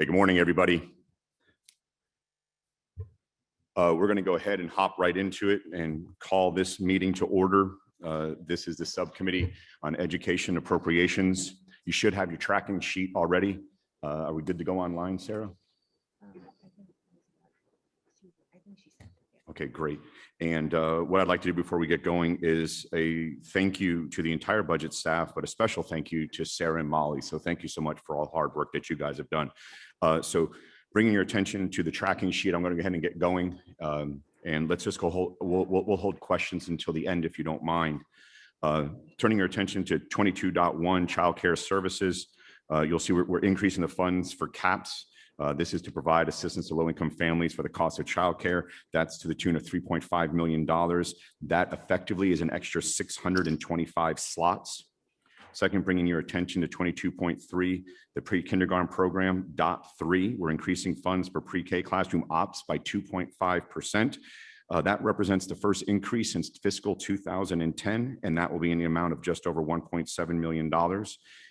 Hey, good morning, everybody. We're going to go ahead and hop right into it and call this meeting to order. This is the Subcommittee on Education Appropriations. You should have your tracking sheet already. Are we good to go online, Sarah? Okay, great. And what I'd like to do before we get going is a thank you to the entire budget staff, but a special thank you to Sarah and Molly. So thank you so much for all the hard work that you guys have done. So bringing your attention to the tracking sheet, I'm going to go ahead and get going. And let's just go we'll hold questions until the end if you don't mind. Turning your attention to 22.1 child care services, you'll see we're increasing the funds for CAPS. This is to provide assistance to low-income families for the cost of childcare. That's to the tune of $3.5 million. That effectively is an extra 625 slots. Second, bringing your attention to 22.3, the pre-kindergarten program, .3. We're increasing funds for pre-K classroom ops by 2.5%. That represents the first increase since fiscal 2010, and that will be in the amount of just over $1.7 million.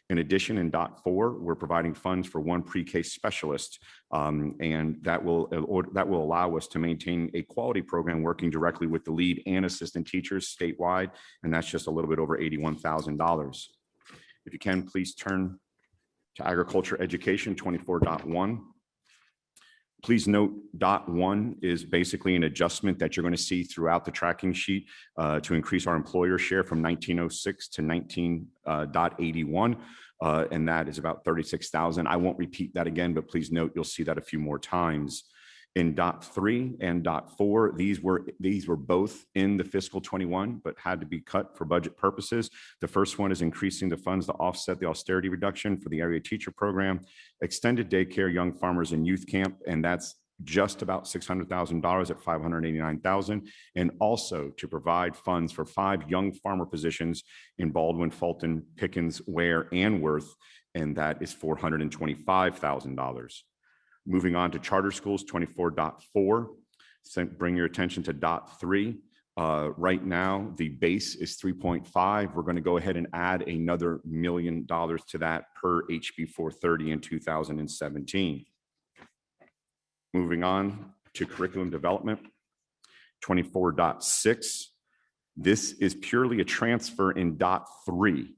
In addition, in .4, we're providing funds for one pre-K specialist, and that will allow us to maintain a quality program working directly with the lead and assistant teachers statewide, and that's just a little bit over $81,000. If you can, please turn to Agriculture Education 24.1. Please note, .1 is basically an adjustment that you're going to see throughout the tracking sheet to increase our employer share from 1906 to 19.81, and that is about 36,000. I won't repeat that again, but please note you'll see that a few more times. In .3 and .4, these were both in the fiscal 21, but had to be cut for budget purposes. The first one is increasing the funds to offset the austerity reduction for the area teacher program, extended daycare, young farmers and youth camp, and that's just about $600,000 at $589,000, and also to provide funds for 5 young farmer positions in Baldwin, Fulton, Pickens, Ware, and Worth, and that is $425,000. Moving on to charter schools, 24.4, bring your attention to .3. Right now, the base is 3.5. We're going to go ahead and add another $1 million to that per HB 430 in 2017. Moving on to curriculum development, 24.6. This is purely a transfer in .3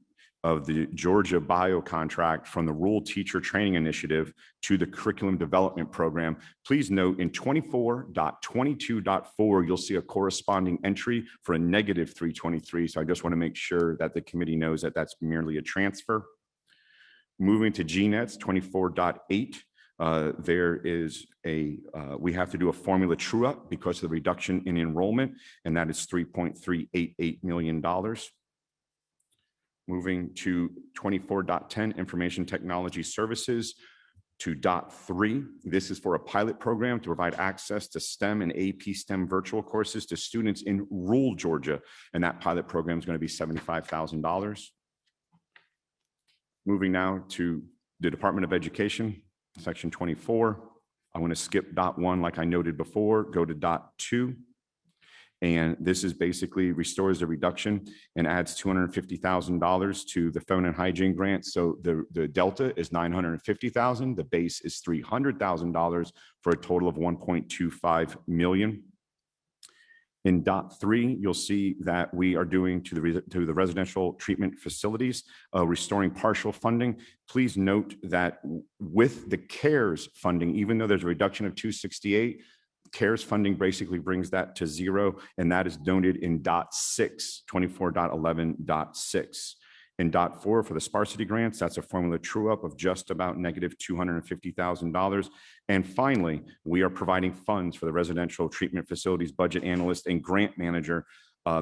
of the Georgia Bio contract from the Rural Teacher Training Initiative to the Curriculum Development Program. Please note in 24.22.4, you'll see a corresponding entry for a negative 323. So I just want to make sure that the committee knows that that's merely a transfer. Moving to GNETs, 24.8. There is we have to do a formula true up because of the reduction in enrollment, and that is $3.388 million. Moving to 24.10, Information Technology Services, to .3. This is for a pilot program to provide access to STEM and AP STEM virtual courses to students in rural Georgia, and that pilot program is going to be $75,000. Moving now to the Department of Education, section 24. I want to skip .1 like I noted before, go to .2. And this is basically restores the reduction and adds $250,000 to the feminine hygiene grant. So the delta is $950,000. The base is $300,000 for a total of $1.25 million. In .3, you'll see that we are doing to the residential treatment facilities, restoring partial funding. Please note that with the CARES funding, even though there's a reduction of $268, CARES funding basically brings that to zero, and that is noted in .6, 24.11.6. In .4 for the sparsity grants, that's a formula true up of just about negative $250,000. And finally, we are providing funds for the residential treatment facilities budget analyst and grant manager.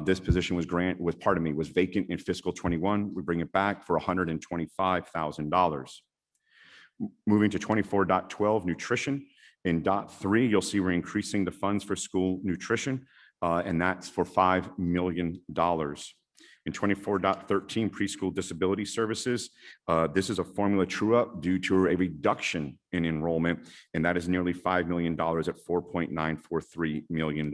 This position was vacant in fiscal 21. We bring it back for $125,000. Moving to 24.12, nutrition. In .3, you'll see we're increasing the funds for school nutrition, and that's for $5 million. In 24.13, preschool disability services, this is a formula true up due to a reduction in enrollment, and that is nearly $5 million at $4.943 million.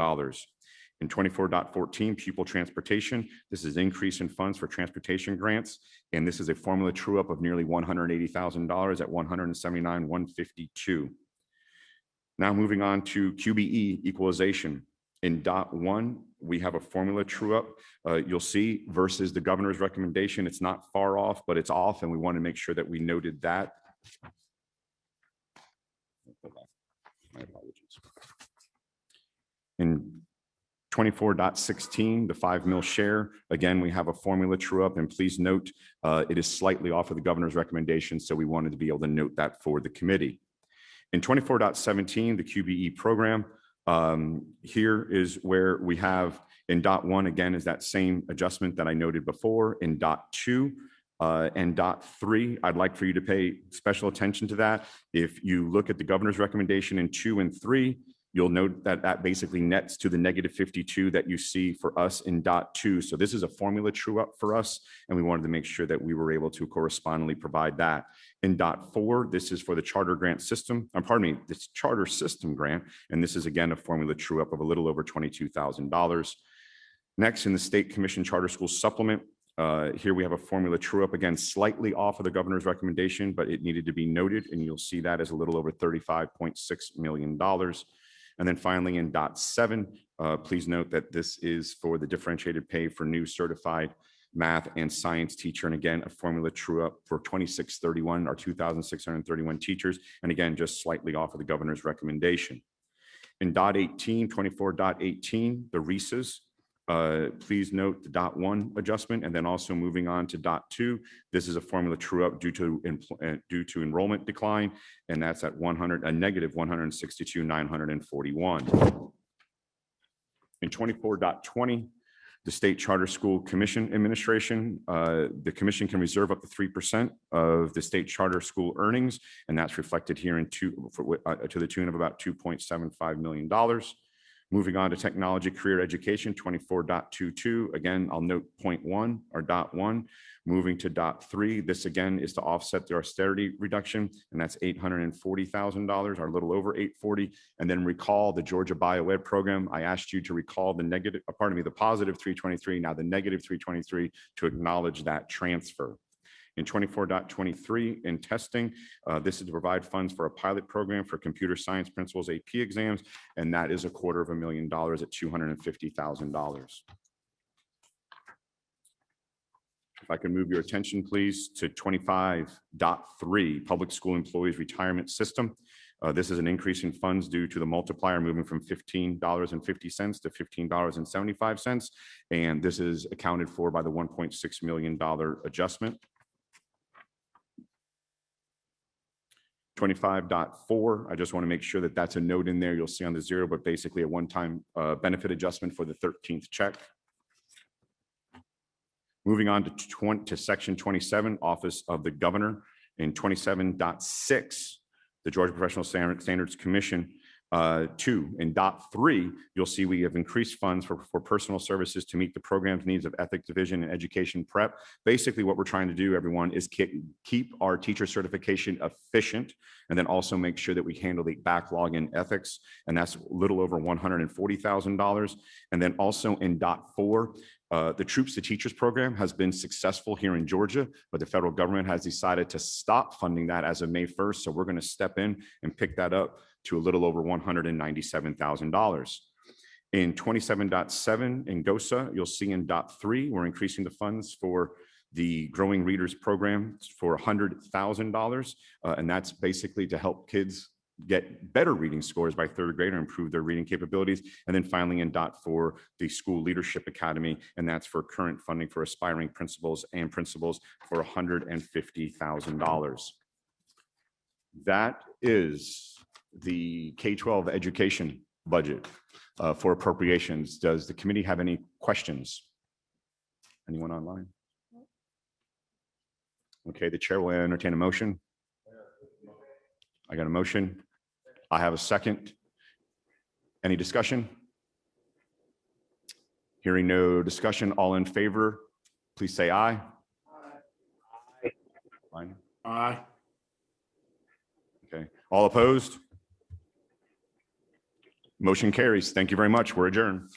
In 24.14, pupil transportation, this is increase in funds for transportation grants, and this is a formula true-up of nearly $180,000 at $179,152. Now moving on to QBE Equalization. In .1, we have a formula true-up. You'll see versus the governor's recommendation, it's not far off, but it's off, and we want to make sure that we noted that. My apologies. In 24.16, the 5 mil share, again, we have a formula true-up, and please note it is slightly off of the governor's recommendation, so we wanted to be able to note that for the committee. In 24.17, the QBE program, here is where we have in .1, again, is that same adjustment that I noted before. In .2 and .3, I'd like for you to pay special attention to that. If you look at the governor's recommendation in 2 and 3, you'll note that that basically nets to the -52 that you see for us in .2. So this is a formula true up for us, and we wanted to make sure that we were able to correspondingly provide that. In .4, this is for the charter grant system, this charter system grant, and this is again a formula true up of a little over $22,000. Next, in the State Commission Charter School Supplement, here we have a formula true up, again, slightly off of the governor's recommendation, but it needed to be noted, and you'll see that as a little over $35.6 million. And then finally in .7, please note that this is for the differentiated pay for new certified math and science teacher. And again, a formula true up for 2631, our 2,631 teachers. And again, just slightly off of the governor's recommendation. In .18, 24.18, the RESAs, please note the .1 adjustment, and then also moving on to .2. This is a formula true up due to enrollment decline, and that's at -162,941. In 24.20, the State Charter School Commission Administration, the commission can reserve up to 3% of the state charter school earnings, and that's reflected here in to the tune of about $2.75 million. Moving on to technology career education, 24.22. Again, I'll note .1 or .1. Moving to .3, this again is to offset the austerity reduction, and that's $840,000, or a little over $840. And then recall the Georgia BioEd program. I asked you to recall the positive 323, now the negative 323, to acknowledge that transfer. In 24.23, in testing, this is to provide funds for a pilot program for computer science principals AP exams, and that is $250,000 at $250,000. If I can move your attention, please, to 25.3, public school employees retirement system. This is an increase in funds due to the multiplier moving from $15.50 to $15.75, and this is accounted for by the $1.6 million adjustment. 25.4, I just want to make sure that that's a note in there. You'll see on the zero, but basically a one-time benefit adjustment for the 13th check. Moving on to section 27, Office of the Governor. In 27.6, the Georgia Professional Standards Commission. 2, in .3, you'll see we have increased funds for personal services to meet the program's needs of ethics division and education prep. Basically, what we're trying to do, everyone, is keep our teacher certification efficient, and then also make sure that we handle the backlog in ethics, and that's a little over $140,000. And then also in .4, the Troops to Teachers program has been successful here in Georgia, but the federal government has decided to stop funding that as of May 1st. So we're going to step in and pick that up to a little over $197,000. In 27.7 in GOSA, you'll see in .3, we're increasing the funds for the Growing Readers program for $100,000. And that's basically to help kids get better reading scores by third grade or improve their reading capabilities. And then finally in .4, the School Leadership Academy, and that's for current funding for aspiring principals and principals for $150,000. That is the K-12 education budget for appropriations. Does the committee have any questions? Anyone online? Okay, the chair will entertain a motion. I got a motion. I have a second. Any discussion? Hearing no discussion, all in favor, please say aye. Aye. Aye. Okay, all opposed? Motion carries. Thank you very much. We're adjourned.